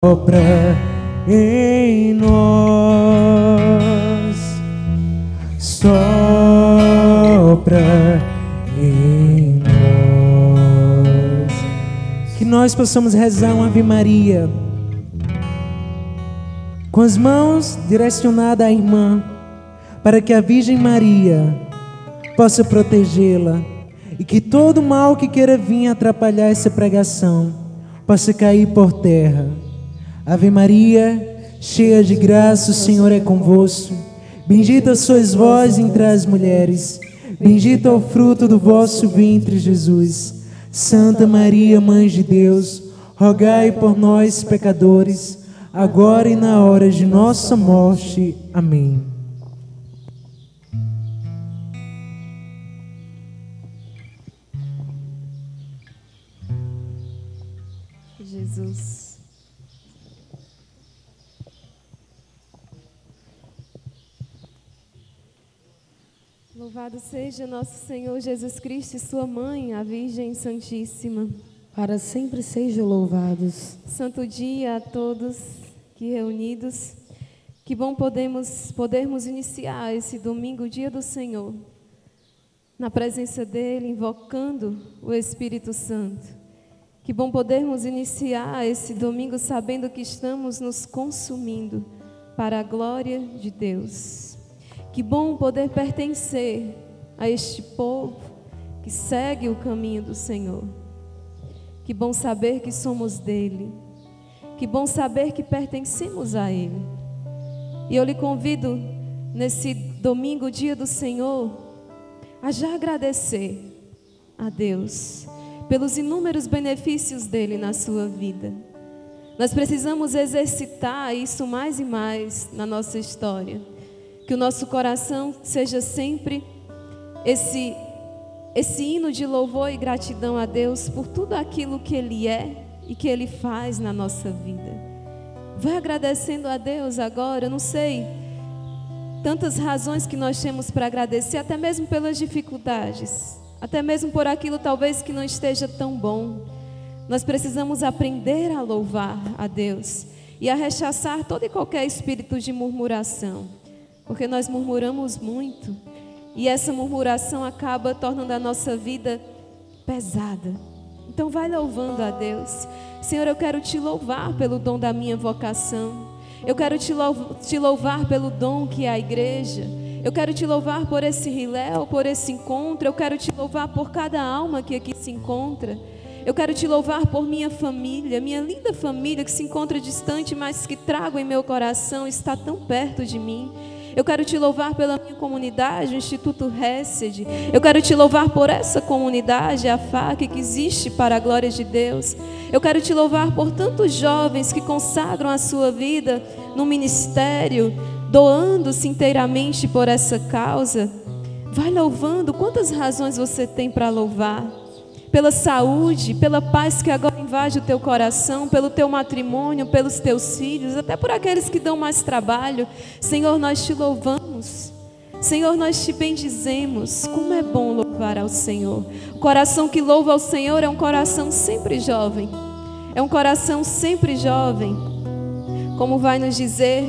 Sopra em nós, sopra em nós. Que nós possamos rezar uma Ave Maria com as mãos direcionadas à irmã, para que a Virgem Maria possa protegê-la e que todo mal que queira vir atrapalhar essa pregação possa cair por terra. Ave Maria, cheia de graça, o Senhor é convosco. Bendita sois vós entre as mulheres, bendito é o fruto do vosso ventre, Jesus. Santa Maria, Mãe de Deus, rogai por nós, pecadores, agora e na hora de nossa morte. Amém. Jesus. Louvado seja nosso Senhor Jesus Cristo e sua Mãe, a Virgem Santíssima. Para sempre sejam louvados. Santo dia a todos que reunidos. Que bom podermos iniciar esse domingo, dia do Senhor, na presença dEle, invocando o Espírito Santo. Que bom podermos iniciar esse domingo sabendo que estamos nos consumindo para a glória de Deus. Que bom poder pertencer a este povo que segue o caminho do Senhor. Que bom saber que somos dele. Que bom saber que pertencemos a Ele. E eu lhe convido, nesse domingo, dia do Senhor, a já agradecer a Deus pelos inúmeros benefícios dele na sua vida. Nós precisamos exercitar isso mais e mais na nossa história. Que o nosso coração seja sempre esse hino de louvor e gratidão a Deus por tudo aquilo que Ele é e que Ele faz na nossa vida. Vai agradecendo a Deus agora. Eu não sei tantas razões que nós temos para agradecer, até mesmo pelas dificuldades, até mesmo por aquilo talvez que não esteja tão bom. Nós precisamos aprender a louvar a Deus e a rechaçar todo e qualquer espírito de murmuração, porque nós murmuramos muito e essa murmuração acaba tornando a nossa vida pesada. Então vai louvando a Deus. Senhor, eu quero te louvar pelo dom da minha vocação. Eu quero te louvar pelo dom que é a igreja. Eu quero te louvar por esse riléu, por esse encontro. Eu quero te louvar por cada alma que aqui se encontra. Eu quero te louvar por minha família, minha linda família que se encontra distante, mas que trago em meu coração, está tão perto de mim. Eu quero te louvar pela minha comunidade, o Instituto Hesed. Eu quero te louvar por essa comunidade, a FAC, que existe para a glória de Deus. Eu quero te louvar por tantos jovens que consagram a sua vida no ministério, doando-se inteiramente por essa causa. Vai louvando. Quantas razões você tem para louvar? Pela saúde, pela paz que agora invade o teu coração, pelo teu matrimônio, pelos teus filhos, até por aqueles que dão mais trabalho. Senhor, nós te louvamos. Senhor, nós te bendizemos. Como é bom louvar ao Senhor. O coração que louva ao Senhor é um coração sempre jovem. É um coração sempre jovem. Como vai nos dizer,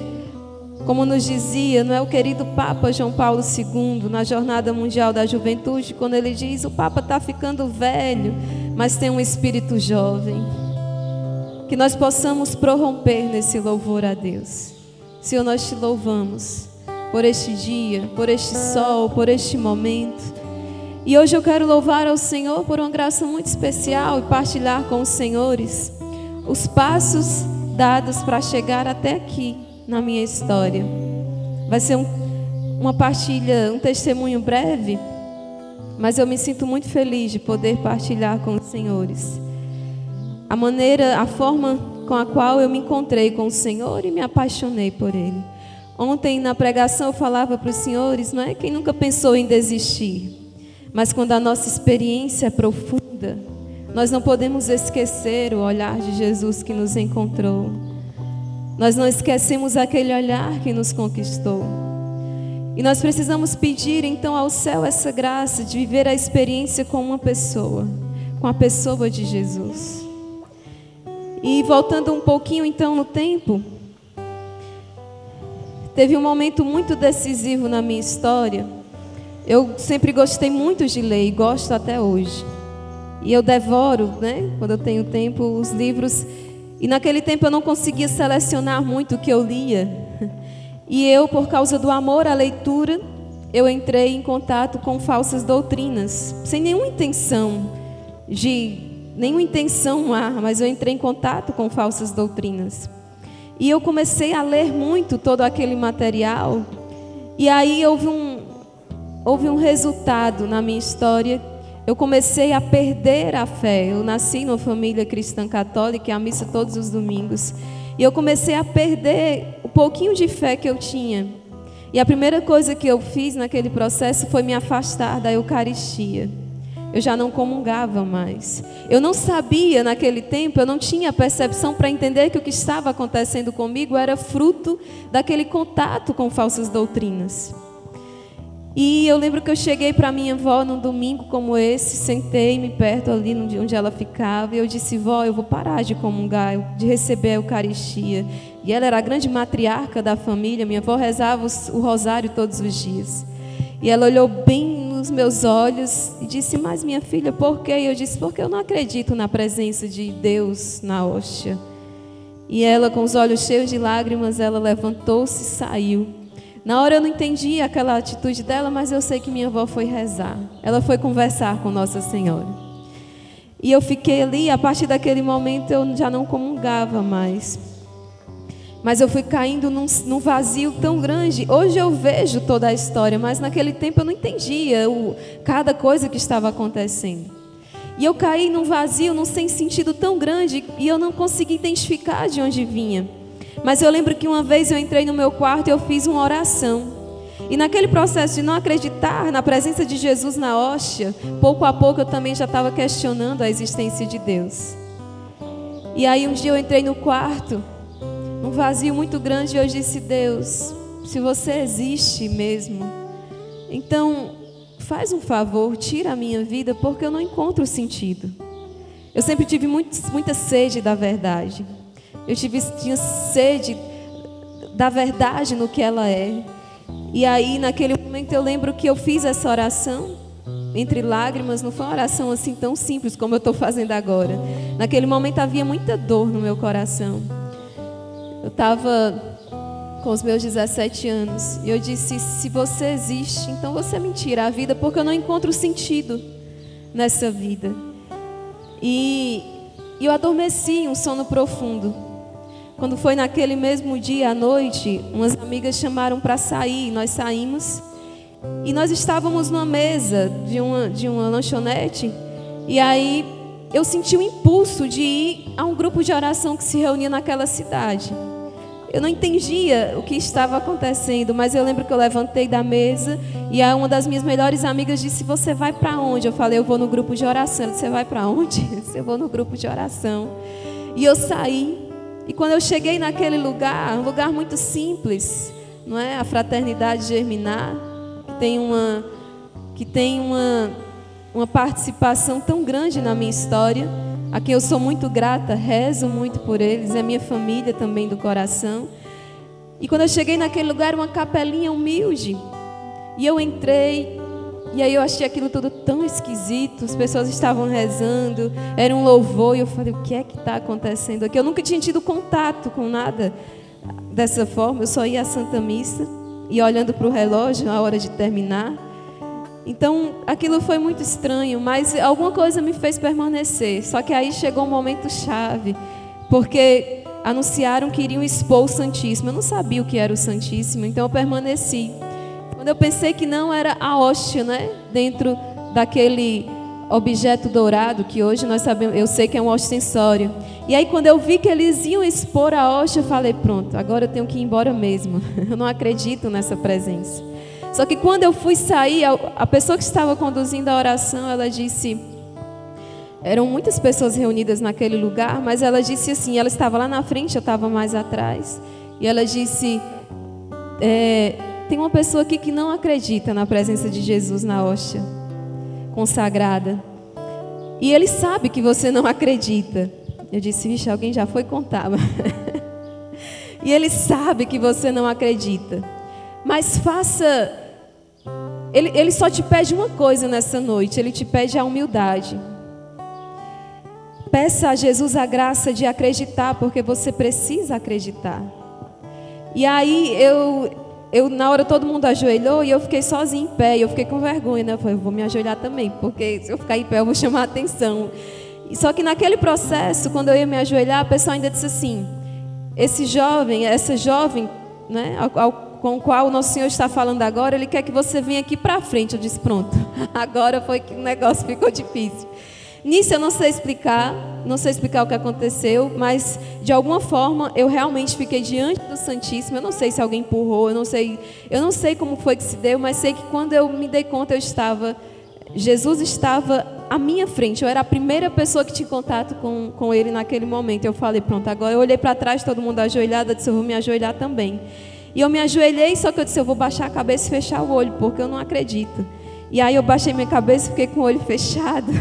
como nos dizia, não é, o querido Papa João Paulo II, na Jornada Mundial da Juventude, quando ele diz: o Papa está ficando velho, mas tem um espírito jovem. Que nós possamos prorromper nesse louvor a Deus. Senhor, nós te louvamos por este dia, por este sol, por este momento. E hoje eu quero louvar ao Senhor por uma graça muito especial e partilhar com os senhores os passos dados para chegar até aqui na minha história. Vai ser uma partilha, um testemunho breve, mas eu me sinto muito feliz de poder partilhar com os senhores a forma com a qual eu me encontrei com o Senhor e me apaixonei por Ele. Ontem na pregação eu falava para os senhores, não é quem nunca pensou em desistir, mas quando a nossa experiência é profunda, nós não podemos esquecer o olhar de Jesus que nos encontrou. Nós não esquecemos aquele olhar que nos conquistou. E nós precisamos pedir então ao céu essa graça de viver a experiência com uma pessoa, com a pessoa de Jesus. E voltando um pouquinho então no tempo, teve um momento muito decisivo na minha história. Eu sempre gostei muito de ler e gosto até hoje. E eu devoro, né, quando eu tenho tempo, os livros. E naquele tempo eu não conseguia selecionar muito o que eu lia. E eu, por causa do amor à leitura, eu entrei em contato com falsas doutrinas, sem nenhuma intenção má, mas eu entrei em contato com falsas doutrinas. E eu comecei a ler muito todo aquele material. E aí houve um resultado na minha história. Eu comecei a perder a fé. Eu nasci numa família cristã católica, a missa todos os domingos. E eu comecei a perder o pouquinho de fé que eu tinha. E a primeira coisa que eu fiz naquele processo foi me afastar da Eucaristia. Eu já não comungava mais. Eu não sabia naquele tempo, eu não tinha percepção para entender que o que estava acontecendo comigo era fruto daquele contato com falsas doutrinas. E eu lembro que eu cheguei para minha avó num domingo como esse, sentei-me perto ali onde ela ficava, e eu disse: vó, eu vou parar de comungar, de receber a Eucaristia. E ela era a grande matriarca da família, minha avó rezava o rosário todos os dias. E ela olhou bem nos meus olhos e disse: mas minha filha, por quê? E eu disse: porque eu não acredito na presença de Deus na hóstia. E ela, com os olhos cheios de lágrimas, ela levantou-se e saiu. Na hora eu não entendi aquela atitude dela, mas eu sei que minha avó foi rezar. Ela foi conversar com Nossa Senhora. E eu fiquei ali, a partir daquele momento eu já não comungava mais. Mas eu fui caindo num vazio tão grande. Hoje eu vejo toda a história, mas naquele tempo eu não entendia cada coisa que estava acontecendo. E eu caí num vazio, num sem sentido tão grande, e eu não consegui identificar de onde vinha. Mas eu lembro que uma vez eu entrei no meu quarto e eu fiz uma oração. E naquele processo de não acreditar na presença de Jesus na hóstia, pouco a pouco eu também já estava questionando a existência de Deus. E aí um dia eu entrei no quarto, num vazio muito grande, e eu disse: Deus, se você existe mesmo, então faz um favor, tira a minha vida, porque eu não encontro sentido. Eu sempre tive muita sede da verdade. Eu tinha sede da verdade no que ela é. E aí, naquele momento, eu lembro que eu fiz essa oração, entre lágrimas. Não foi uma oração assim tão simples como eu estou fazendo agora. Naquele momento havia muita dor no meu coração. Eu estava com os meus 17 anos. E eu disse: se você existe, então você me tira a vida, porque eu não encontro sentido nessa vida. E eu adormeci em um sono profundo. Quando foi naquele mesmo dia à noite, umas amigas chamaram para sair. Nós saímos e nós estávamos numa mesa de uma lanchonete. E aí eu senti o impulso de ir a um grupo de oração que se reunia naquela cidade. Eu não entendia o que estava acontecendo, mas eu lembro que eu levantei da mesa e uma das minhas melhores amigas disse: você vai para onde? Eu falei: eu vou no grupo de oração. Ela disse: você vai para onde? Eu vou no grupo de oração. E eu saí. E quando eu cheguei naquele lugar, um lugar muito simples, não é? A Fraternidade Germinar, que tem uma participação tão grande na minha história, a quem eu sou muito grata, rezo muito por eles, é minha família também do coração. E quando eu cheguei naquele lugar, uma capelinha humilde, e eu entrei. E aí eu achei aquilo tudo tão esquisito. As pessoas estavam rezando, era um louvor. E eu falei: o que é que está acontecendo aqui? Eu nunca tinha tido contato com nada dessa forma. Eu só ia à Santa Missa e olhando para o relógio, a hora de terminar. Então aquilo foi muito estranho, mas alguma coisa me fez permanecer. Só que aí chegou um momento chave, porque anunciaram que iriam expor o Santíssimo. Eu não sabia o que era o Santíssimo, então eu permaneci. Quando eu pensei que não, era a hóstia, né? Dentro daquele objeto dourado que hoje nós sabemos, eu sei que é um ostensório. E aí quando eu vi que eles iam expor a hóstia, eu falei: pronto, agora eu tenho que ir embora mesmo. Eu não acredito nessa presença. Só que quando eu fui sair, a pessoa que estava conduzindo a oração, ela disse... Eram muitas pessoas reunidas naquele lugar, mas ela disse assim, ela estava lá na frente, eu estava mais atrás. E ela disse... tem uma pessoa aqui que não acredita na presença de Jesus na hóstia consagrada. E ele sabe que você não acredita. Eu disse, vixe, alguém já foi contar. E ele sabe que você não acredita. Mas faça... Ele só te pede uma coisa nessa noite. Ele te pede a humildade. Peça a Jesus a graça de acreditar, porque você precisa acreditar. E aí na hora todo mundo ajoelhou e eu fiquei sozinha em pé. E eu fiquei com vergonha, né? Eu falei, eu vou me ajoelhar também, porque se eu ficar em pé eu vou chamar a atenção. Só que naquele processo, quando eu ia me ajoelhar, a pessoa ainda disse assim, essa jovem, né, com o qual o Nosso Senhor está falando agora, Ele quer que você venha aqui para frente. Eu disse, pronto, agora foi que o negócio ficou difícil. Nisso eu não sei explicar o que aconteceu, mas de alguma forma eu realmente fiquei diante do Santíssimo. Eu não sei se alguém empurrou, eu não sei como foi que se deu, mas sei que quando eu me dei conta, Jesus estava à minha frente. Eu era a primeira pessoa que tinha contato com Ele naquele momento. Eu falei, pronto, agora eu olhei para trás, todo mundo ajoelhado, eu disse, eu vou me ajoelhar também. E eu me ajoelhei, só que eu disse, eu vou baixar a cabeça e fechar o olho, porque eu não acredito. E aí eu baixei minha cabeça e fiquei com o olho fechado.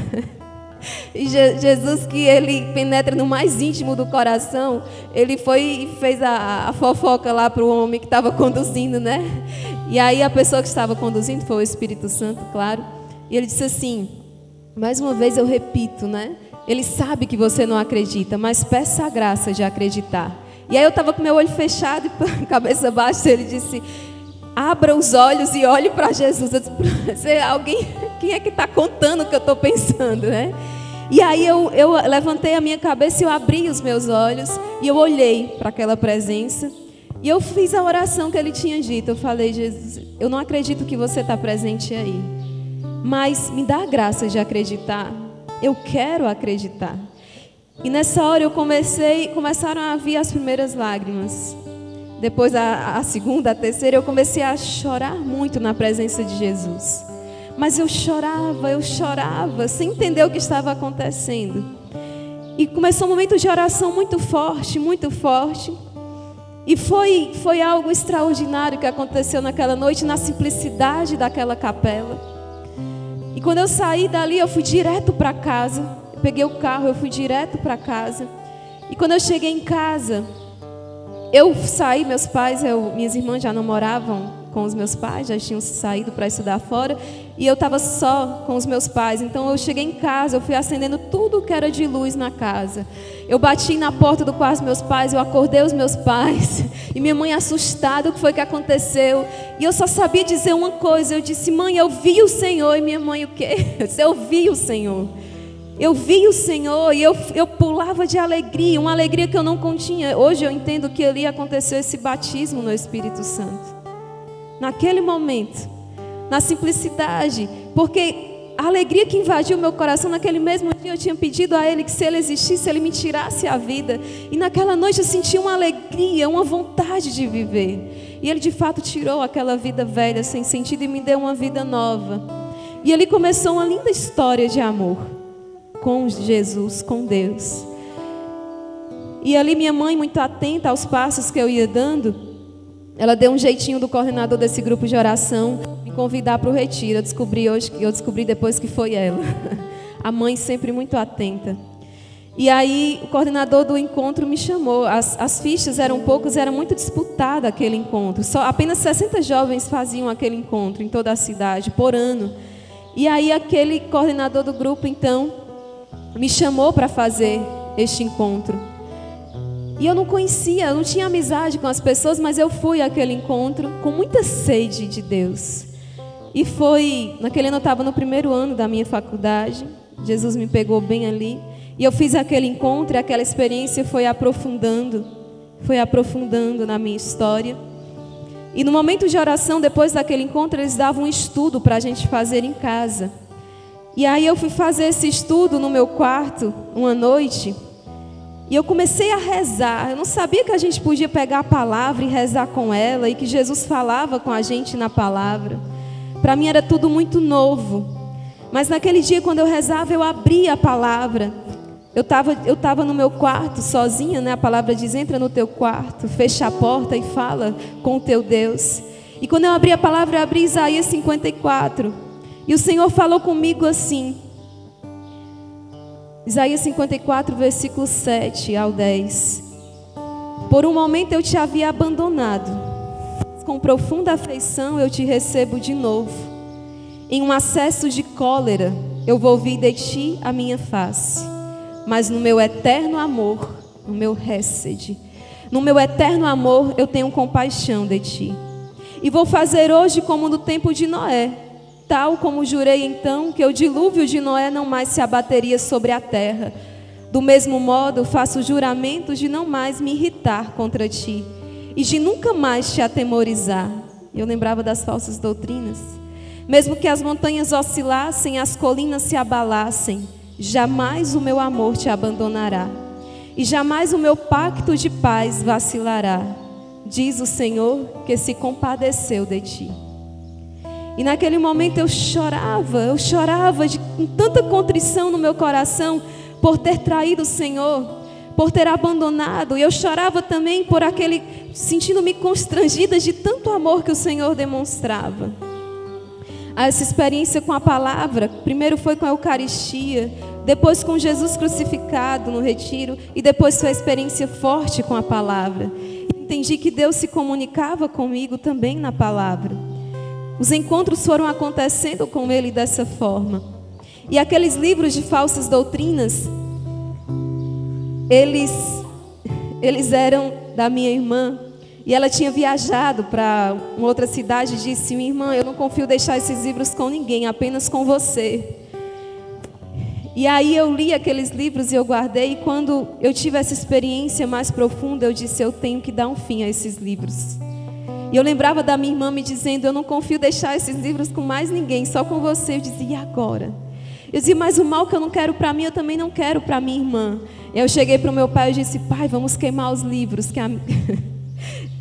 E Jesus, que Ele penetra no mais íntimo do coração, Ele foi e fez a fofoca lá para o homem que estava conduzindo, né? E aí a pessoa que estava conduzindo foi o Espírito Santo, claro. E ele disse assim, mais uma vez eu repito, né? Ele sabe que você não acredita, mas peça a graça de acreditar. E aí eu estava com meu olho fechado e cabeça baixa. Ele disse, abra os olhos e olhe para Jesus. Eu disse, quem é que está contando o que eu estou pensando, né? E aí eu levantei a minha cabeça e eu abri os meus olhos e eu olhei para aquela presença. E eu fiz a oração que ele tinha dito. Eu falei, Jesus, eu não acredito que você está presente aí, mas me dá a graça de acreditar. Eu quero acreditar. E nessa hora começaram a vir as primeiras lágrimas. Depois a segunda, a terceira, eu comecei a chorar muito na presença de Jesus. Mas eu chorava, sem entender o que estava acontecendo. E começou um momento de oração muito forte, muito forte. E foi algo extraordinário que aconteceu naquela noite, na simplicidade daquela capela. E quando eu saí dali, eu fui direto para casa. Eu peguei o carro, eu fui direto para casa. E quando eu cheguei em casa, eu saí, minhas irmãs já não moravam com os meus pais, já tinham saído para estudar fora. E eu estava só com os meus pais. Então eu cheguei em casa, eu fui acendendo tudo que era de luz na casa. Eu bati na porta do quarto dos meus pais, eu acordei os meus pais. E minha mãe assustada, o que foi que aconteceu? E eu só sabia dizer uma coisa. Eu disse, mãe, eu vi o Senhor. E minha mãe, o quê? Eu disse, eu vi o Senhor. Eu vi o Senhor e eu pulava de alegria, uma alegria que eu não continha. Hoje eu entendo que ali aconteceu esse batismo no Espírito Santo. Naquele momento, na simplicidade, porque a alegria que invadiu meu coração naquele mesmo dia, eu tinha pedido a Ele que se Ele existisse, Ele me tirasse a vida. E naquela noite eu senti uma alegria, uma vontade de viver. E Ele de fato tirou aquela vida velha, sem sentido, e me deu uma vida nova. E ali começou uma linda história de amor com Jesus, com Deus. E ali minha mãe, muito atenta aos passos que eu ia dando, ela deu um jeitinho do coordenador desse grupo de oração me convidar para o retiro. Eu descobri depois que foi ela. A mãe sempre muito atenta. E aí o coordenador do encontro me chamou. As fichas eram poucas, era muito disputado aquele encontro. Apenas 60 jovens faziam aquele encontro em toda a cidade, por ano. E aí aquele coordenador do grupo, então, me chamou para fazer este encontro. E eu não conhecia, eu não tinha amizade com as pessoas, mas eu fui àquele encontro com muita sede de Deus. E naquele ano eu estava no primeiro ano da minha faculdade, Jesus me pegou bem ali. E eu fiz aquele encontro e aquela experiência foi aprofundando na minha história. E no momento de oração, depois daquele encontro, eles davam um estudo para a gente fazer em casa. E aí eu fui fazer esse estudo no meu quarto, uma noite. E eu comecei a rezar. Eu não sabia que a gente podia pegar a palavra e rezar com ela, e que Jesus falava com a gente na palavra. Para mim era tudo muito novo. Mas naquele dia, quando eu rezava, eu abria a palavra. Eu tava no meu quarto sozinha, né? A palavra diz, entra no teu quarto, fecha a porta e fala com o teu Deus. E quando eu abri a palavra, eu abri Isaías 54. E o Senhor falou comigo assim: Isaías 54, versículo 7 ao 10. Por um momento eu te havia abandonado, com profunda afeição eu te recebo de novo. Em um acesso de cólera eu volvi de ti a minha face, mas no meu eterno amor, no meu hesed, no meu eterno amor eu tenho compaixão de ti. E vou fazer hoje como no tempo de Noé, tal como jurei então que o dilúvio de Noé não mais se abateria sobre a terra. Do mesmo modo faço juramentos de não mais me irritar contra ti e de nunca mais te atemorizar. Eu lembrava das falsas doutrinas. Mesmo que as montanhas oscilassem, as colinas se abalassem, jamais o meu amor te abandonará, e jamais o meu pacto de paz vacilará, diz o Senhor que se compadeceu de ti. E naquele momento eu chorava com tanta contrição no meu coração por ter traído o Senhor, por ter abandonado. E eu chorava também por sentindo-me constrangida de tanto amor que o Senhor demonstrava. Essa experiência com a palavra, primeiro foi com a Eucaristia, depois com Jesus crucificado no retiro, e depois foi a experiência forte com a palavra. Entendi que Deus se comunicava comigo também na palavra. Os encontros foram acontecendo com Ele dessa forma. E aqueles livros de falsas doutrinas, eles eram da minha irmã. E ela tinha viajado para uma outra cidade e disse: minha irmã, eu não confio deixar esses livros com ninguém, apenas com você. E aí eu li aqueles livros e eu guardei. E quando eu tive essa experiência mais profunda, eu disse: eu tenho que dar um fim a esses livros. E eu lembrava da minha irmã me dizendo: eu não confio deixar esses livros com mais ninguém, só com você. Eu dizia: e agora? Eu dizia: mas o mal que eu não quero para mim, eu também não quero para minha irmã. E eu cheguei para o meu pai e disse: pai, vamos queimar os livros que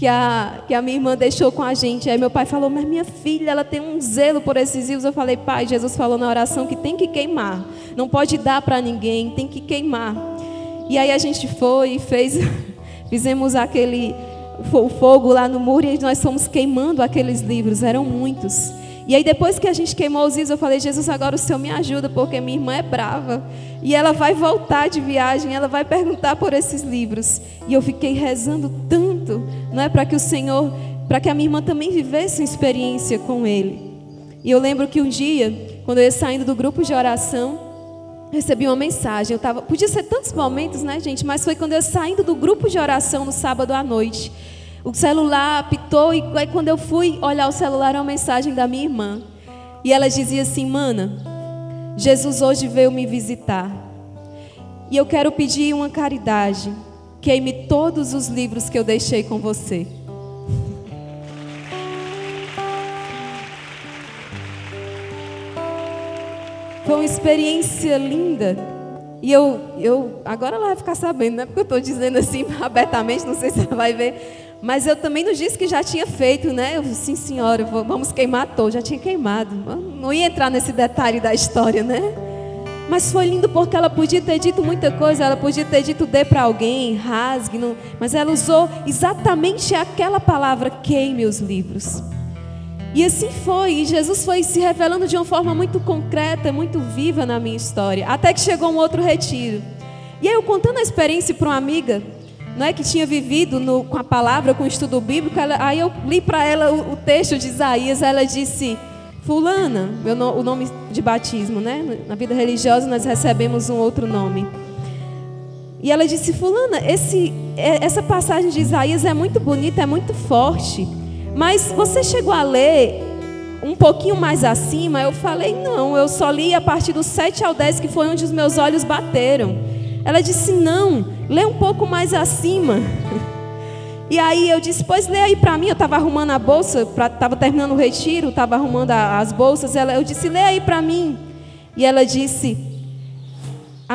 a minha irmã deixou com a gente. Aí meu pai falou: mas minha filha, ela tem um zelo por esses livros. Eu falei: pai, Jesus falou na oração que tem que queimar, não pode dar para ninguém, tem que queimar. E aí a gente foi e fizemos o fogo lá no muro, e nós fomos queimando aqueles livros, eram muitos. E aí depois que a gente queimou os livros, eu falei: Jesus, agora o Senhor me ajuda, porque minha irmã é brava e ela vai voltar de viagem, ela vai perguntar por esses livros. E eu fiquei rezando tanto, não é, para que o Senhor, para que a minha irmã também vivesse uma experiência com Ele. E eu lembro que um dia, quando eu ia saindo do grupo de oração, recebi uma mensagem. Podia ser tantos momentos, né, gente? Mas foi quando eu ia saindo do grupo de oração no sábado à noite. O celular apitou e aí quando eu fui olhar o celular, era uma mensagem da minha irmã. E ela dizia assim: mana, Jesus hoje veio me visitar. E eu quero pedir uma caridade. Queime todos os livros que eu deixei com você. Foi uma experiência linda. E agora ela vai ficar sabendo, né? Porque eu estou dizendo assim abertamente, não sei se ela vai ver. Mas eu também não disse que já tinha feito, né? Eu disse: sim, senhora, vamos queimar todos. Já tinha queimado. Não ia entrar nesse detalhe da história, né? Mas foi lindo porque ela podia ter dito muita coisa. Ela podia ter dito: dê para alguém, rasgue. Não, mas ela usou exatamente aquela palavra: queime os livros. E assim foi. E Jesus foi se revelando de uma forma muito concreta, muito viva na minha história. Até que chegou um outro retiro. E aí eu contando a experiência para uma amiga, não é, que tinha vivido com a palavra, com o estudo bíblico, aí eu li para ela o texto de Isaías. Ela disse: fulana, o nome de batismo, né? Na vida religiosa nós recebemos um outro nome. E ela disse: fulana, essa passagem de Isaías é muito bonita, é muito forte, mas você chegou a ler um pouquinho mais acima? Eu falei: não, eu só li a partir do 7 ao 10, que foi onde os meus olhos bateram. Ela disse: não, lê um pouco mais acima. E aí eu disse: pois lê aí para mim. Eu estava arrumando a bolsa, estava terminando o retiro, estava arrumando as bolsas. Eu disse: lê aí para mim. E ela disse: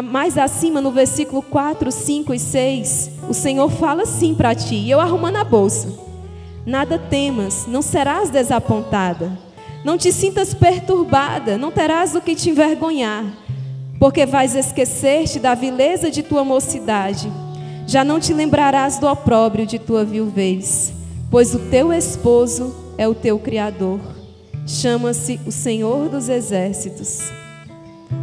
mais acima, no versículo 4, 5 e 6, o Senhor fala assim para ti. E eu arrumando a bolsa: nada temas, não serás desapontada, não te sintas perturbada, não terás o que te envergonhar, porque vais esquecer-te da vileza de tua mocidade, já não te lembrarás do opróbrio de tua viuvez, pois o teu esposo é o teu Criador, chama-se o Senhor dos Exércitos.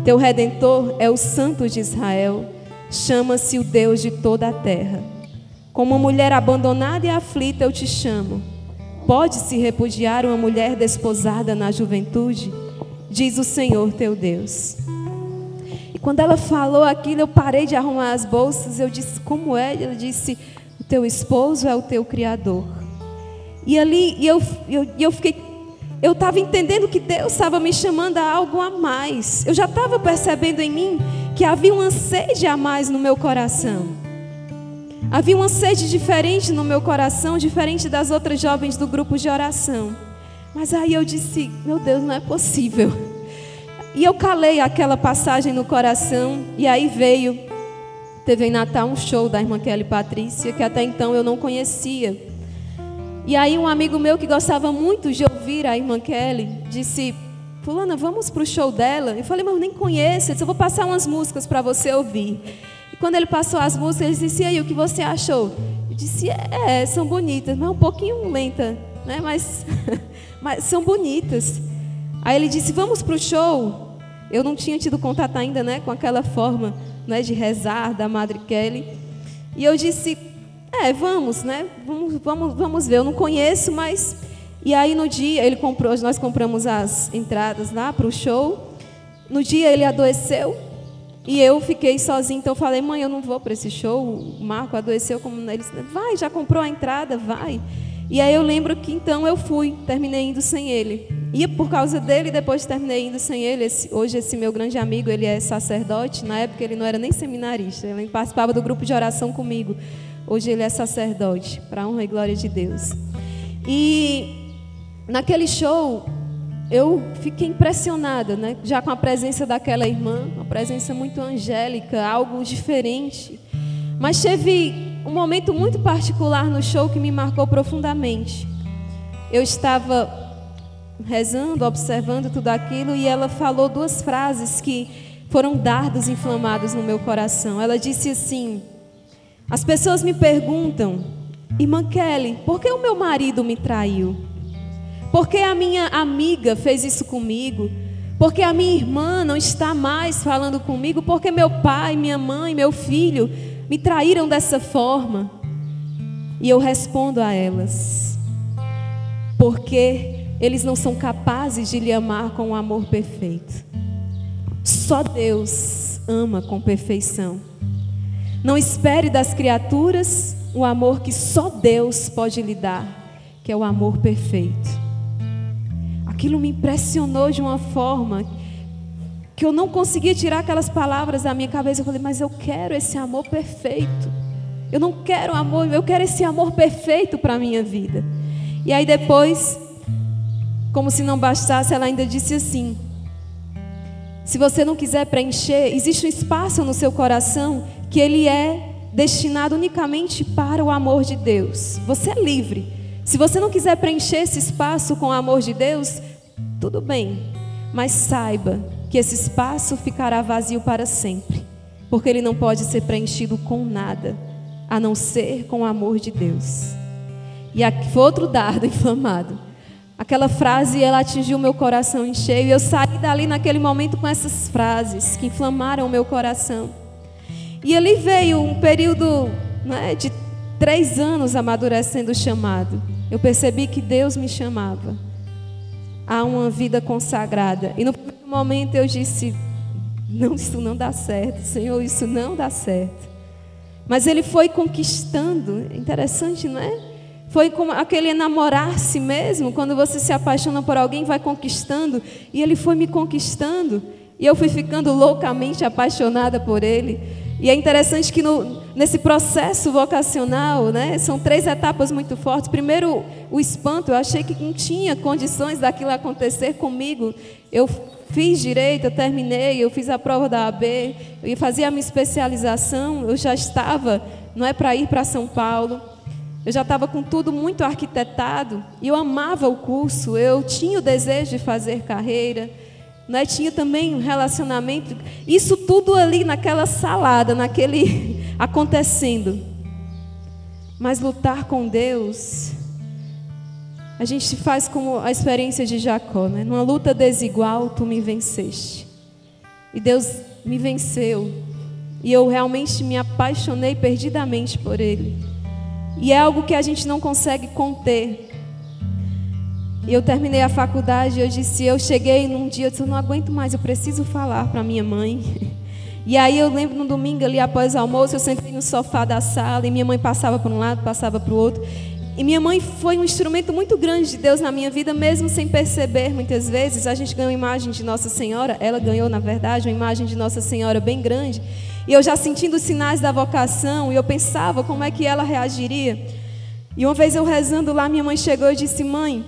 Teu Redentor é o Santo de Israel, chama-se o Deus de toda a terra. Como uma mulher abandonada e aflita eu te chamo. Pode-se repudiar uma mulher desposada na juventude? Diz o Senhor teu Deus. E quando ela falou aquilo, eu parei de arrumar as bolsas. Eu disse, como é? Ela disse, o teu esposo é o teu Criador. E ali eu fiquei, eu estava entendendo que Deus estava me chamando a algo a mais. Eu já estava percebendo em mim que havia uma sede a mais no meu coração. Havia uma sede diferente no meu coração, diferente das outras jovens do grupo de oração. Mas aí eu disse, meu Deus, não é possível. E eu calei aquela passagem no coração. E aí teve em Natal um show da irmã Kelly Patrícia, que até então eu não conhecia. E aí um amigo meu que gostava muito de ouvir a irmã Kelly, disse, fulana, vamos para o show dela? Eu falei, mas eu nem conheço, eu disse, eu vou passar umas músicas para você ouvir. E quando ele passou as músicas, ele disse, e aí, o que você achou? Eu disse, são bonitas, mas um pouquinho lenta, né? Mas são bonitas. Aí ele disse, vamos para o show? Eu não tinha tido contato ainda, né, com aquela forma, né, de rezar da Madre Kelly. E eu disse, vamos, né? Vamos ver, eu não conheço, mas... E aí no dia, nós compramos as entradas lá para o show. No dia ele adoeceu. E eu fiquei sozinha, então eu falei, mãe, eu não vou para esse show. O Marco adoeceu, como ele disse, vai, já comprou a entrada, vai. E aí eu lembro que então eu fui, terminei indo sem ele. Ia por causa dele, depois terminei indo sem ele. Hoje esse meu grande amigo, ele é sacerdote. Na época ele não era nem seminarista, ele participava do grupo de oração comigo. Hoje ele é sacerdote, para a honra e glória de Deus. E naquele show... eu fiquei impressionada, né? Já com a presença daquela irmã, uma presença muito angélica, algo diferente. Mas teve um momento muito particular no show que me marcou profundamente. Eu estava rezando, observando tudo aquilo, e ela falou duas frases que foram dardos inflamados no meu coração. Ela disse assim, as pessoas me perguntam, irmã Kelly, por que o meu marido me traiu? Por que a minha amiga fez isso comigo? Por que a minha irmã não está mais falando comigo? Por que meu pai, minha mãe, meu filho me traíram dessa forma? E eu respondo a elas, porque eles não são capazes de lhe amar com um amor perfeito. Só Deus ama com perfeição. Não espere das criaturas o amor que só Deus pode lhe dar, que é o amor perfeito. Aquilo me impressionou de uma forma que eu não conseguia tirar aquelas palavras da minha cabeça. Eu falei, mas eu quero esse amor perfeito. Eu não quero amor, eu quero esse amor perfeito para a minha vida. E aí depois, como se não bastasse, ela ainda disse assim, se você não quiser preencher, existe um espaço no seu coração que ele é destinado unicamente para o amor de Deus. Você é livre. Se você não quiser preencher esse espaço com o amor de Deus, tudo bem. Mas saiba que esse espaço ficará vazio para sempre. Porque ele não pode ser preenchido com nada, a não ser com o amor de Deus. E aqui foi outro dardo inflamado. Aquela frase, ela atingiu meu coração em cheio. E eu saí dali naquele momento com essas frases que inflamaram o meu coração. E ali veio um período, né, de 3 anos amadurecendo o chamado. Eu percebi que Deus me chamava a uma vida consagrada. E no primeiro momento eu disse, não, isso não dá certo, Senhor, isso não dá certo. Mas Ele foi conquistando, interessante, não é? Foi como aquele enamorar-se mesmo, quando você se apaixona por alguém, vai conquistando. E Ele foi me conquistando, e eu fui ficando loucamente apaixonada por Ele. E é interessante que nesse processo vocacional, né, são 3 etapas muito fortes. Primeiro, o espanto. Eu achei que não tinha condições daquilo acontecer comigo. Eu fiz direito, eu terminei, eu fiz a prova da AB, eu fazia a minha especialização, eu já estava, não é para ir para São Paulo, eu já estava com tudo muito arquitetado, e eu amava o curso, eu tinha o desejo de fazer carreira, né? Tinha também um relacionamento, isso tudo ali naquela salada, naquele acontecendo. Mas lutar com Deus, a gente faz como a experiência de Jacó, né? Numa luta desigual, tu me venceste. E Deus me venceu. E eu realmente me apaixonei perdidamente por Ele. E é algo que a gente não consegue conter. E eu terminei a faculdade, eu cheguei num dia, eu disse, eu não aguento mais, eu preciso falar para minha mãe. E aí eu lembro no domingo ali após o almoço, eu sentei no sofá da sala e minha mãe passava para um lado, passava para o outro. E minha mãe foi um instrumento muito grande de Deus na minha vida, mesmo sem perceber muitas vezes. A gente ganhou uma imagem de Nossa Senhora, ela ganhou na verdade uma imagem de Nossa Senhora bem grande. E eu já sentindo os sinais da vocação, e eu pensava como é que ela reagiria. E uma vez eu rezando lá, minha mãe chegou e disse, mãe,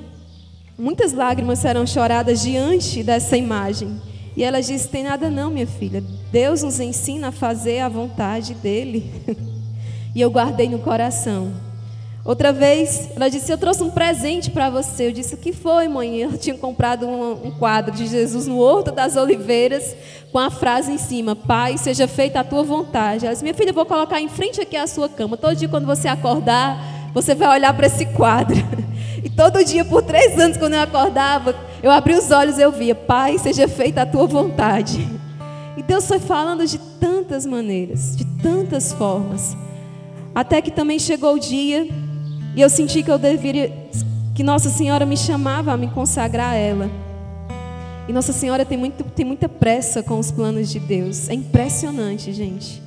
muitas lágrimas serão choradas diante dessa imagem. E ela disse, tem nada não, minha filha. Deus nos ensina a fazer a vontade dEle. E eu guardei no coração. Outra vez, ela disse, eu trouxe um presente para você. Eu disse, o que foi, mãe? Eu tinha comprado um quadro de Jesus no Horto das Oliveiras, com a frase em cima, Pai, seja feita a tua vontade. Ela disse, minha filha, eu vou colocar em frente aqui à sua cama. Todo dia quando você acordar, você vai olhar para esse quadro. E todo dia, por 3 anos, quando eu acordava, eu abria os olhos e eu via, Pai, seja feita a tua vontade. E Deus foi falando de tantas maneiras, de tantas formas. Até que também chegou o dia, e eu senti que Nossa Senhora me chamava a me consagrar a ela. E Nossa Senhora tem muita pressa com os planos de Deus. É impressionante, gente.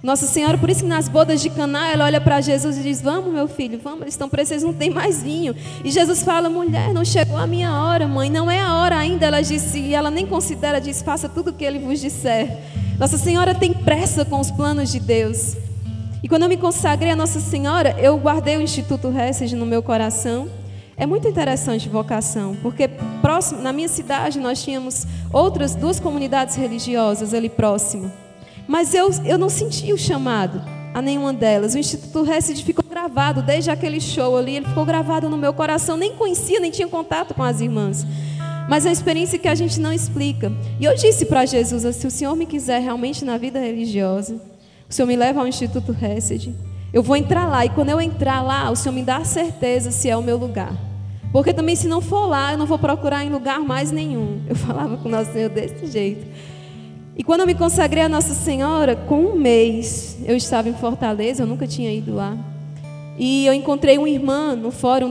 Nossa Senhora, por isso que nas bodas de Caná, ela olha para Jesus e diz, vamos meu filho, vamos, eles estão presos, não tem mais vinho. E Jesus fala, mulher, não chegou a minha hora, mãe, não é a hora ainda. Ela disse, e ela nem considera, diz, faça tudo o que Ele vos disser. Nossa Senhora tem pressa com os planos de Deus. E quando eu me consagrei a Nossa Senhora, eu guardei o Instituto Hesed no meu coração. É muito interessante vocação, porque próximo, na minha cidade nós tínhamos outras 2 comunidades religiosas ali próximo. Mas eu não senti o chamado a nenhuma delas. O Instituto Hesed ficou gravado, desde aquele show ali, ele ficou gravado no meu coração. Nem conhecia, nem tinha contato com as irmãs. Mas é uma experiência que a gente não explica. E eu disse para Jesus, se o Senhor me quiser realmente na vida religiosa, o Senhor me leva ao Instituto Hesed, eu vou entrar lá. E quando eu entrar lá, o Senhor me dá a certeza se é o meu lugar. Porque também se não for lá, eu não vou procurar em lugar mais nenhum. Eu falava com o nosso Senhor desse jeito. E quando eu me consagrei a Nossa Senhora, com 1 mês, eu estava em Fortaleza, eu nunca tinha ido lá. E eu encontrei uma irmã no fórum,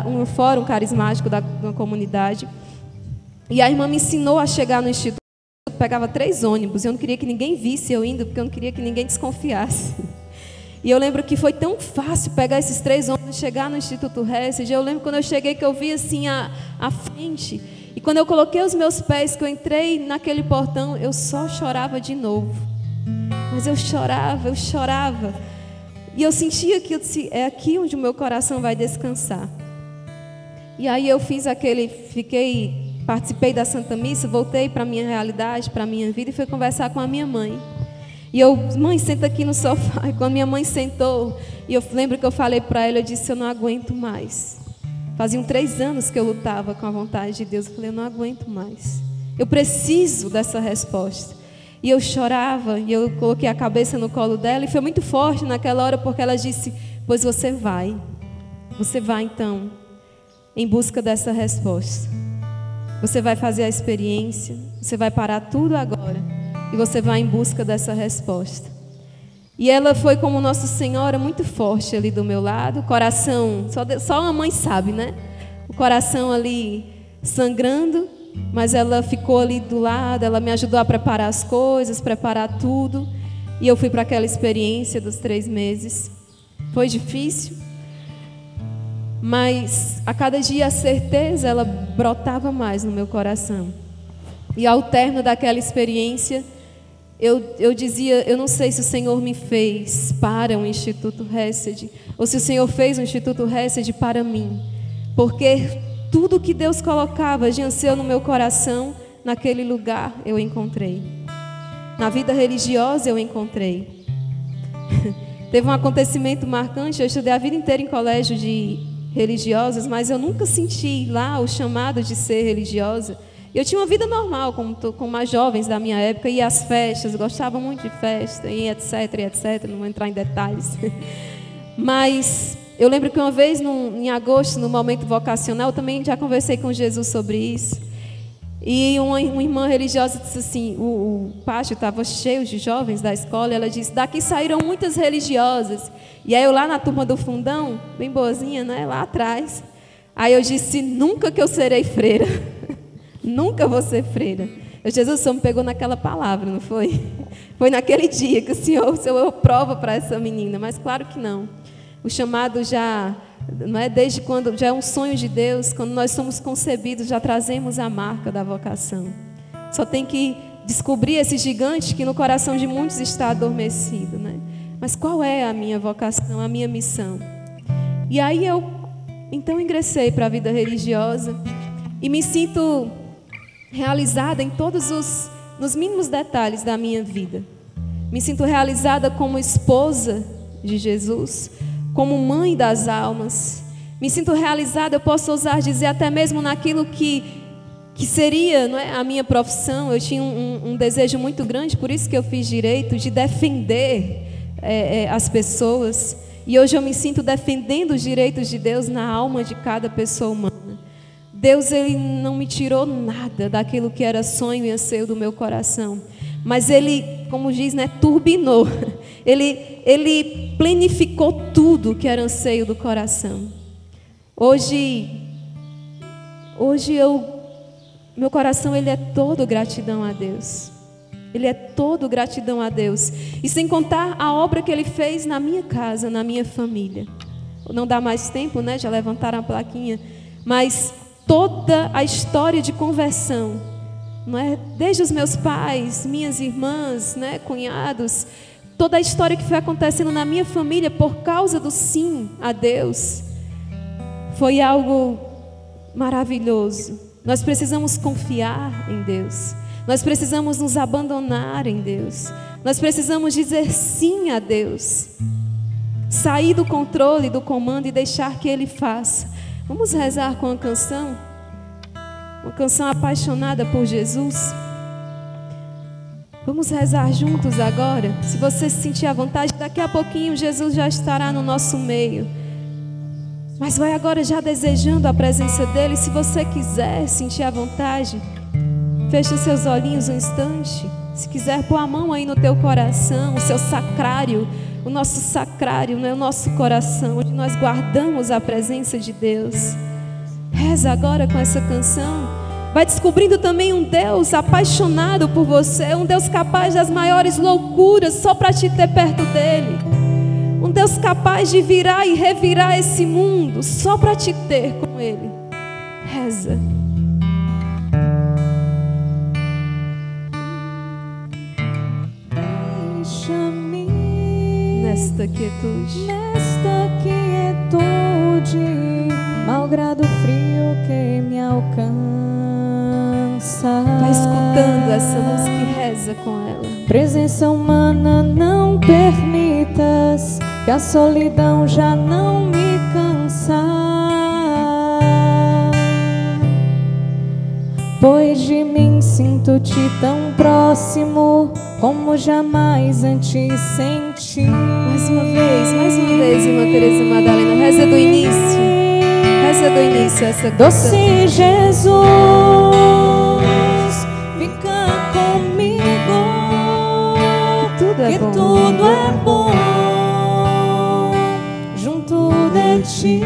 um fórum carismático da comunidade. E a irmã me ensinou a chegar no Instituto. Eu pegava 3 ônibus, eu não queria que ninguém visse eu indo, porque eu não queria que ninguém desconfiasse. E eu lembro que foi tão fácil pegar esses 3 ônibus e chegar no Instituto Hesed. Eu lembro quando eu cheguei que eu vi assim a frente. E quando eu coloquei os meus pés, que eu entrei naquele portão, eu só chorava de novo. Mas eu chorava. E eu sentia que é aqui onde o meu coração vai descansar. E aí eu participei da Santa Missa, voltei para a minha realidade, para a minha vida, e fui conversar com a minha mãe. E eu, mãe, senta aqui no sofá. E quando minha mãe sentou, e eu lembro que eu falei para ela, eu disse, eu não aguento mais. Faziam 3 anos que eu lutava com a vontade de Deus. Eu falei, eu não aguento mais. Eu preciso dessa resposta. E eu chorava, e eu coloquei a cabeça no colo dela, e foi muito forte naquela hora, porque ela disse, pois você vai. Você vai então, em busca dessa resposta. Você vai fazer a experiência, você vai parar tudo agora, e você vai em busca dessa resposta. E ela foi como Nossa Senhora, muito forte ali do meu lado, o coração, só uma mãe sabe, né? O coração ali sangrando, mas ela ficou ali do lado, ela me ajudou a preparar as coisas, preparar tudo. E eu fui para aquela experiência dos 3 meses. Foi difícil, mas a cada dia a certeza, ela brotava mais no meu coração. E ao término daquela experiência, eu dizia, eu não sei se o Senhor me fez para um Instituto Hesed, ou se o Senhor fez um Instituto Hesed para mim. Porque tudo que Deus colocava de anseio no meu coração, naquele lugar eu encontrei. Na vida religiosa eu encontrei. Teve um acontecimento marcante, eu estudei a vida inteira em colégio de religiosas, mas eu nunca senti lá o chamado de ser religiosa. Eu tinha uma vida normal, como as jovens da minha época, ia às festas, gostava muito de festa, e etc, não vou entrar em detalhes. Mas eu lembro que uma vez, em agosto, no momento vocacional, eu também já conversei com Jesus sobre isso. E uma irmã religiosa disse assim, o pátio estava cheio de jovens da escola, e ela disse, daqui saíram muitas religiosas. E aí eu lá na turma do fundão, bem boazinha, né, lá atrás, aí eu disse, nunca que eu serei freira, nunca vou ser freira. Jesus só me pegou naquela palavra, não foi? Foi naquele dia que o Senhor prova para essa menina, mas claro que não. O chamado já, não é desde quando, já é um sonho de Deus, quando nós somos concebidos, já trazemos a marca da vocação. Só tem que descobrir esse gigante que no coração de muitos está adormecido, né? Mas qual é a minha vocação, a minha missão? E aí eu, então, ingressei para a vida religiosa e me sinto realizada em todos nos mínimos detalhes da minha vida. Me sinto realizada como esposa de Jesus, como mãe das almas. Me sinto realizada, eu posso ousar dizer, até mesmo naquilo que seria, não é, a minha profissão. Eu tinha um desejo muito grande, por isso que eu fiz direito, de defender as pessoas. E hoje eu me sinto defendendo os direitos de Deus na alma de cada pessoa humana. Deus, Ele não me tirou nada daquilo que era sonho e anseio do meu coração. Mas Ele, como diz, né, turbinou. Ele planificou tudo que era anseio do coração. Hoje meu coração, ele é todo gratidão a Deus. Ele é todo gratidão a Deus. E sem contar a obra que Ele fez na minha casa, na minha família. Não dá mais tempo, né? Já levantaram a plaquinha. Mas toda a história de conversão, não é? Desde os meus pais, minhas irmãs, né? Cunhados, toda a história que foi acontecendo na minha família por causa do sim a Deus, foi algo maravilhoso. Nós precisamos confiar em Deus. Nós precisamos nos abandonar em Deus. Nós precisamos dizer sim a Deus. Sair do controle, do comando e deixar que Ele faça. Vamos rezar com uma canção apaixonada por Jesus. Vamos rezar juntos agora. Se você se sentir à vontade, daqui a pouquinho Jesus já estará no nosso meio. Mas vai agora já desejando a presença dEle. Se você quiser sentir à vontade, feche os seus olhinhos um instante. Se quiser pôr a mão aí no teu coração, o seu sacrário, o nosso sacrário, né? O nosso coração, onde nós guardamos a presença de Deus. Reza agora com essa canção. Vai descobrindo também um Deus apaixonado por você, um Deus capaz das maiores loucuras só para te ter perto dEle. Um Deus capaz de virar e revirar esse mundo só para te ter com Ele. Reza. Deixa-me nesta quietude, malgrado o frio que me alcança. vai escutando essa música e reza com ela. Presença humana, não permitas que a solidão já não me cansa, pois de mim sinto-te tão próximo como jamais antes senti. Mais uma vez, irmã Teresa Madalena, reza do início essa canção. Doce Jesus, fica comigo, que tudo é bom junto de ti.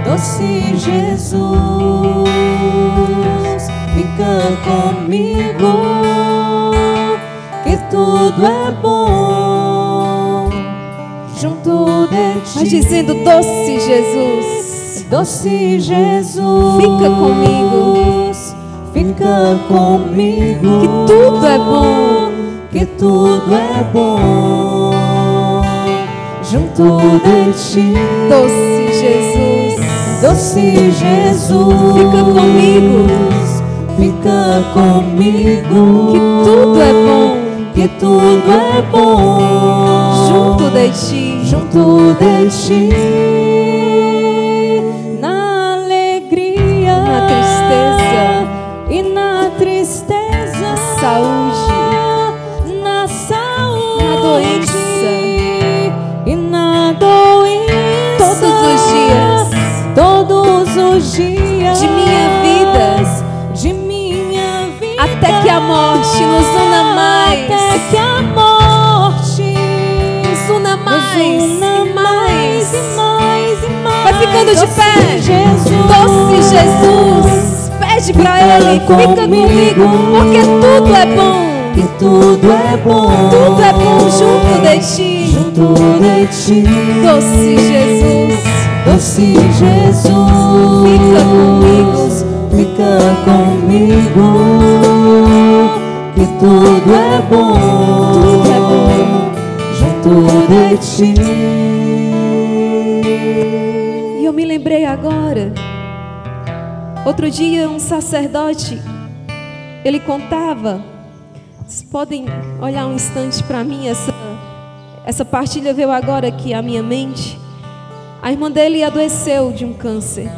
Doce Jesus, fica comigo, que tudo é bom junto de ti. Vai dizendo, doce Jesus, doce Jesus, fica comigo, que tudo é bom, que tudo é bom junto de ti. Doce Jesus, doce Jesus, fica comigo, que tudo é bom, que tudo é bom junto de ti. Na alegria, na tristeza e na tristeza, na saúde, na doença, e na doença, todos os dias de minha vida, a morte nos una mais. Até que a morte nos una mais nos una e mais. e mais e mais. Vai ficando de pé. Jesus. Doce Jesus, pede pra Ele, fica comigo, porque tudo é bom. Que tudo é bom. Tudo é bom junto de ti. Junto de ti. Doce Jesus, Doce Jesus. fica comigo. Fica comigo. Que tudo é bom. Tudo é bom. Junto de ti. E eu me lembrei agora. Outro dia um sacerdote, ele contava. Vocês podem olhar um instante para mim, essa partilha veio agora aqui à minha mente. A irmã dele adoeceu de um câncer.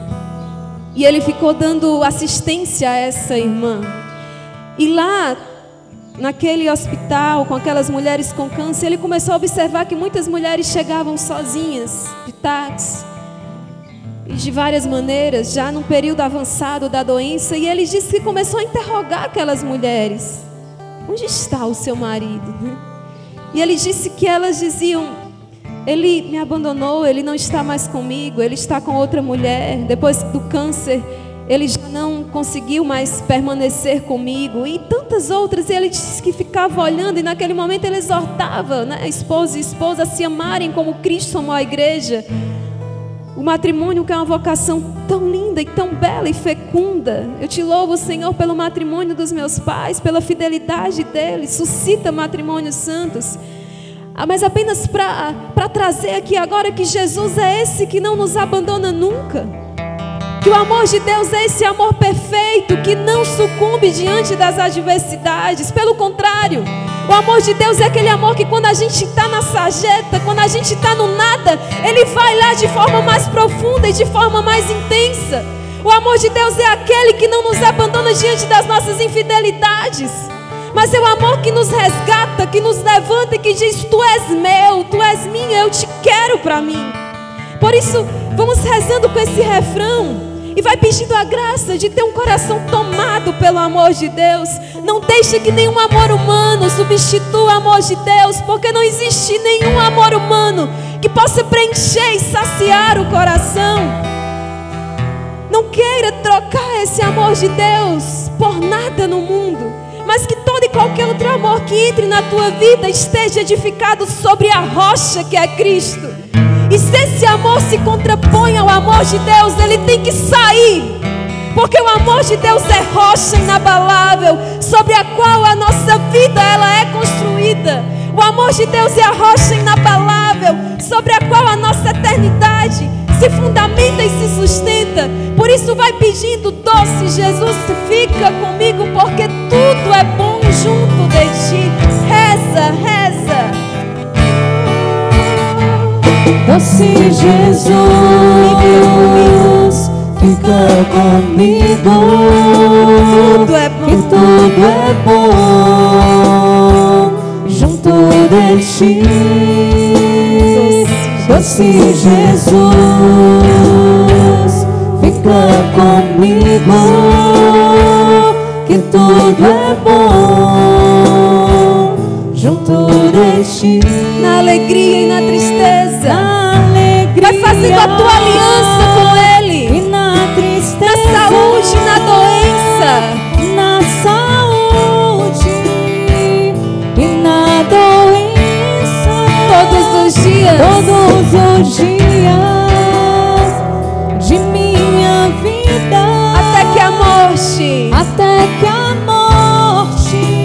E ele ficou dando assistência a essa irmã. E lá, naquele hospital, com aquelas mulheres com câncer, ele começou a observar que muitas mulheres chegavam sozinhas, de táxi, e de várias maneiras, já num período avançado da doença. E ele disse que começou a interrogar aquelas mulheres. Onde está o seu marido? E ele disse que elas diziam: ele me abandonou, ele não está mais comigo, ele está com outra mulher. Depois do câncer, ele já não conseguiu mais permanecer comigo. E tantas outras. E ele disse que ficava olhando, e naquele momento ele exortava, né, esposo e esposa a se amarem como Cristo amou a igreja. O matrimônio, que é uma vocação tão linda e tão bela e fecunda. Eu te louvo, Senhor, pelo matrimônio dos meus pais, pela fidelidade deles. Suscita matrimônios santos. Mas apenas para trazer aqui agora que Jesus é esse que não nos abandona nunca. Que o amor de Deus é esse amor perfeito que não sucumbe diante das adversidades. Pelo contrário, o amor de Deus é aquele amor que quando a gente está na sarjeta, quando a gente está no nada, Ele vai lá de forma mais profunda e de forma mais intensa. O amor de Deus é aquele que não nos abandona diante das nossas infidelidades, mas é o amor que nos resgata, que nos levanta e que diz: tu és meu, tu és minha, eu te quero para mim. Por isso, vamos rezando com esse refrão. E vai pedindo a graça de ter um coração tomado pelo amor de Deus. Não deixe que nenhum amor humano substitua o amor de Deus, porque não existe nenhum amor humano que possa preencher e saciar o coração. Não queira trocar esse amor de Deus por nada no mundo, mas que todo e qualquer outro amor que entre na tua vida esteja edificado sobre a rocha que é Cristo. E se esse amor se contrapõe ao amor de Deus, ele tem que sair. Porque o amor de Deus é rocha inabalável, sobre a qual a nossa vida ela é construída. O amor de Deus é a rocha inabalável, sobre a qual a nossa eternidade se fundamenta e se sustenta. Por isso vai pedindo: doce Jesus, fica comigo, porque tudo é bom junto de ti. Reza, reza. Doce Jesus, fica comigo. Tudo é bom. Que tudo é bom junto de ti. Doce Jesus, fica comigo. Que tudo é bom junto de ti. Na alegria e na tristeza, Na alegria, vai fazendo a tua aliança com Ele. e na tristeza, Na saúde e na doença, na saúde e na doença, todos os dias, de minha vida, até que a morte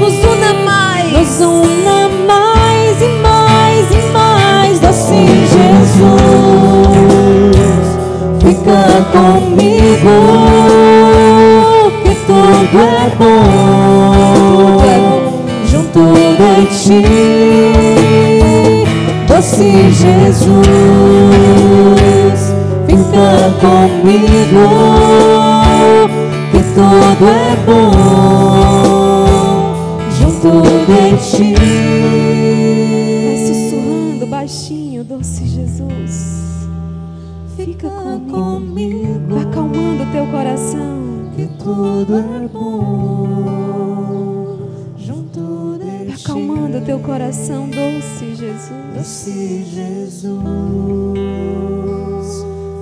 nos una mais. nos una mais e mais e mais. Doce Jesus, fica comigo, que tudo é bom junto de ti. Doce Jesus, fica comigo, que tudo é bom junto de ti. Vai sussurrando baixinho: doce Jesus, fica comigo. Vai acalmando o teu coração. Que tudo é bom acalmando teu coração, doce Jesus. Doce Jesus,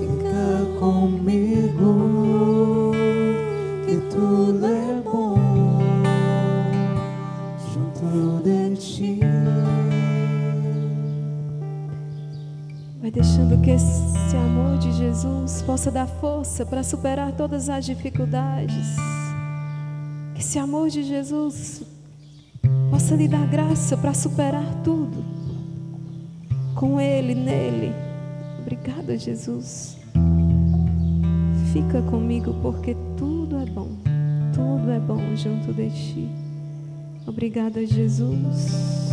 fica comigo, que tudo é bom junto de ti. Vai deixando que esse amor de Jesus possa dar força para superar todas as dificuldades. Que esse amor de Jesus possa lhe dar graça para superar tudo. Com Ele, nele. Obrigada, Jesus. Fica comigo porque tudo é bom. Tudo é bom junto de ti. Obrigada, Jesus.